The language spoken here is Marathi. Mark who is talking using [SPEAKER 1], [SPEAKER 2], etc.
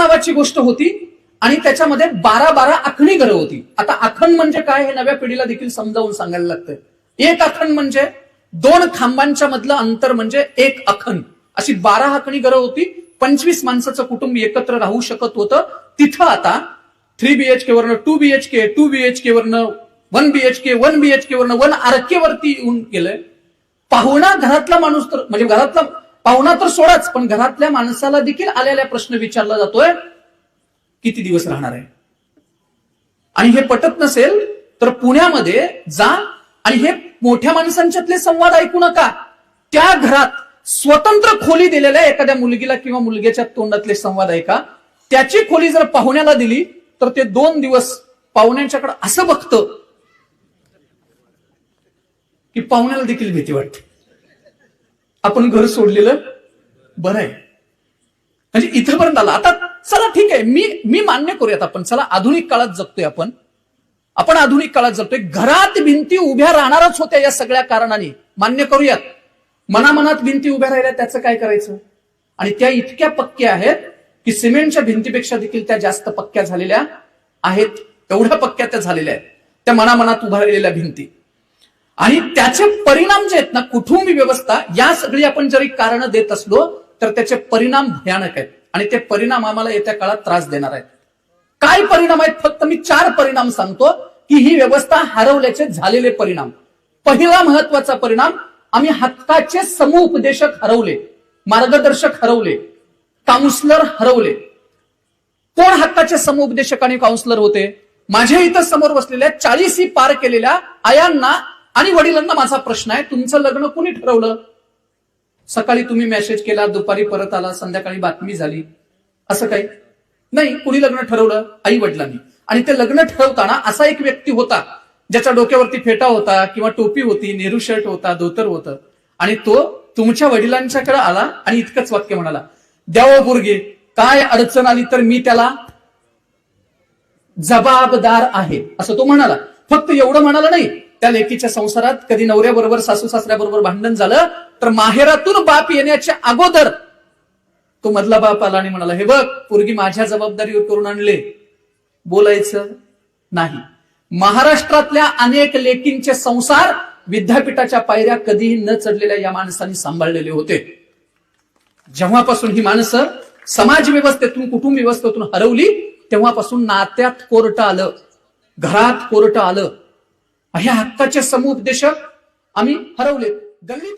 [SPEAKER 1] नावाची गोष्ट होती आणि त्याच्यामध्ये 12 आखणी घरं होती. आता आखण म्हणजे काय हे नव्या पिढीला देखील समजावून सांगायला लागतं. एक आखण म्हणजे 2 खांबांच्या मधलं अंतर म्हणजे एक आखण. अशी 12 आखणी घरं होती. 25 माणसाचं कुटुंब एकत्र राहू शकत होतं. तिथं आता 3 BHK वरनं 2 BHK, 2 BHK वरनं 1 BHK, 1 BHK वरनं 1 RK वरती येऊन गेलंय. पाहुणा घरातला माणूस तर म्हणजे घरातला पाहुणा तर सोडाच, पण घरातल्या माणसाला देखील आलेला प्रश्न विचारला जातोय, किती दिवस राहणार आहे? आणि हे पटत नसेल तर पुण्यामध्ये जा आणि हे मोठ्या माणसांच्यातले संवाद ऐकू नका. त्या घरात स्वतंत्र खोली दिलेल्या एखाद्या मुलगीला किंवा मुलग्याच्या तोंडातले संवाद ऐका. त्याची खोली जर पाहुण्याला दिली तर ते 2 दिवस पाहुण्यांच्याकडे असं बघतं की पाहुण्याला देखील भीती वाटते. आपण घर सोडलेलं बरं आहे. म्हणजे इथपर्यंत आला. आता चला ठीक आहे, मी मान्य करूयात आपण, चला आधुनिक काळात जगतोय आपण आधुनिक काळात जगतोय. घरात भिंती उभ्या राहणारच होत्या या सगळ्या कारणाने, मान्य करूयात. मनामनात भिंती उभ्या राहिल्या त्याचं काय करायचं? आणि त्या इतक्या पक्क्या आहेत की सिमेंटच्या भिंतीपेक्षा देखील त्या जास्त पक्क्या झालेल्या आहेत. एवढ्या पक्क्या त्या झालेल्या आहेत त्या मनामनात उभ्या राहिलेल्या भिंती. आणि त्याचे परिणाम जे आहेत ना, कुटुंबी व्यवस्था, या सगळी आपण जरी कारण देत असलो तर त्याचे परिणाम भयानक आहेत. आणि ते परिणाम आम्हाला येत्या काळात त्रास देणार आहेत. काय परिणाम आहेत? फक्त मी 4 परिणाम सांगतो की ही व्यवस्था हरवल्याचे झालेले परिणाम. पहिला महत्वाचा परिणाम, आम्ही हक्काचे समुपदेशक हरवले, मार्गदर्शक हरवले, काउन्सलर हरवले. कोण हक्काचे समुपदेशक आणि काउन्सलर होते? माझ्या इथं समोर बसलेल्या 40 पार केलेल्या आयांना आणि वडिलांना माझा प्रश्न आहे, तुमचं लग्न कुणी ठरवलं? सकाळी तुम्ही मेसेज केला, दुपारी परत आला, संध्याकाळी बातमी झाली, असं काही नाही. कुणी लग्न ठरवलं? आई वडिलांनी. आणि ते लग्न ठरवताना असा एक व्यक्ती होता ज्याच्या डोक्यावरती फेटा होता किंवा टोपी होती, नेहरू शर्ट होता, धोतर होतं, आणि तो तुमच्या वडिलांच्याकडे आला आणि इतकंच वाक्य म्हणाला, द्यावं पोरगी, काय अडचण आली तर मी त्याला जबाबदार आहे, असं तो म्हणाला. फक्त एवढं म्हणाला नाही, त्या लेकीच्या संसारात कधी नवऱ्याबरोबर सासू सासऱ्याबरोबर भांडण झालं तर माहेरातून बाप येण्याच्या अगोदर तो मधला बाप आला आणि म्हणाला, हे बघ पोरगी माझ्या जबाबदारीवर करून आणले, बोलायचं नाही. महाराष्ट्रातल्या अनेक लेकींचे संसार विद्यापीठाच्या पायऱ्या कधीही न चढलेल्या या माणसांनी सांभाळलेले होते. जेव्हापासून ही माणसं समाज व्यवस्थेतून, कुटुंब व्यवस्थेतून हरवली, तेव्हापासून नात्यात कोर्ट आलं, घरात कोर्ट आलं. हे हक्काचे समुपदेशक आम्ही हरवले. गल्लीत